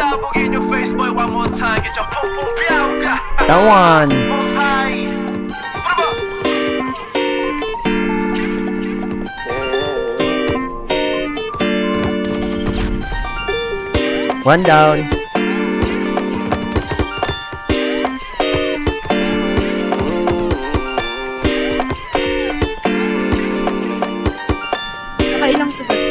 pasabog in your face, boy, one more time. Get your pum pum biauka. That one. Most high. One down. Nakailang tugot ko.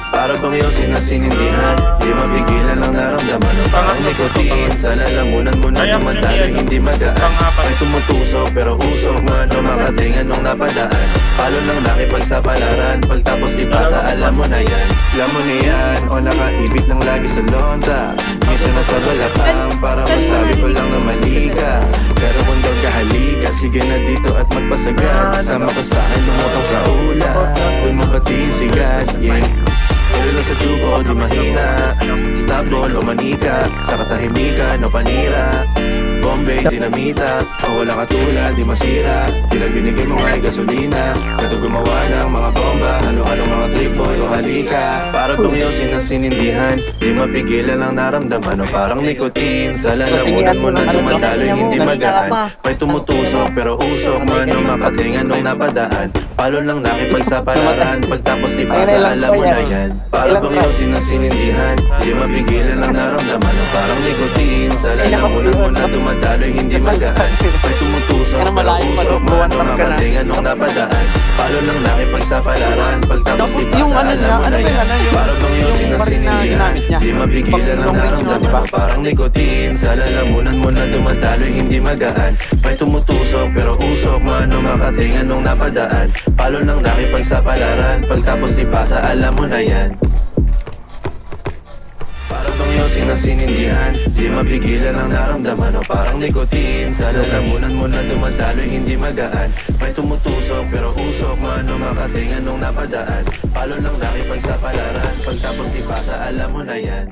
Para bang iyong sinasinindihan, di mapigilan ang naramdaman o parang nikotin. Sa lalamunan mo na dumadaloy, hindi magaan. May tumutusok pero usok man o makatingan nung napadaan. Palo ng nakipagsapalaran, pagtapos ipasa alam mo na yan. Alam mo na yan, o nakaibig ng lagi sa lonta. Minsan nasa balakang para masabi ko lang na mali ka. Pero kung daw kahalika, sige na dito at magpasagad. Sama ka sa akin, lumutang sa ula, doon mapatiin sigat, yeah. Pero sa tubo, di mahina. Stable o manika, sa katahimikan o panira. Bombay, dinamita, o wala katulad, di masira. Tila binigay mo nga'y gasolina. Kato gumawa ng mga bomba, halo-halong mga tripoy o halika. Para bang iyong sinasinindihan, di mapigilan ang naramdaman o parang nikotin. Sa lalamunan mo na dumadaloy, hindi magaan. May tumutusok pero usok man o makatingan nung napadaan. Palo lang nakipagsapalaran, pagtapos ipasa alam mo na yan. Para bang iyong sinasinindihan, di mapigilan ang naramdaman o parang nikotin. Sa lalamunan mo na dumadaloy, hindi magaan. May tumutusok pero usok man o makatingan nung napadaan. Palo lang nakipagsapalaran, pagtapos ipasa alam mo na yan. Para bang iyong sinasinindihan, di mapigilan ang naramdaman o parang nikotin. Sa lalamunan mo na dumadaloy, hindi magaan. May tumutusok pero usok man o makatingan nung napadaan. Palo lang nakipagsapalaran, pagtapos ipasa alam mo na yan. Para bang iyong sinasinindihan, di mapigilan ang naramdaman o parang nikotin. Sa lalamunan mo na dumadaloy, hindi magaan. May tumutusok pero usok man o makatingan nung napadaan. Palo lang nakipagsapalaran, pagtapos ipasa alam mo na yan.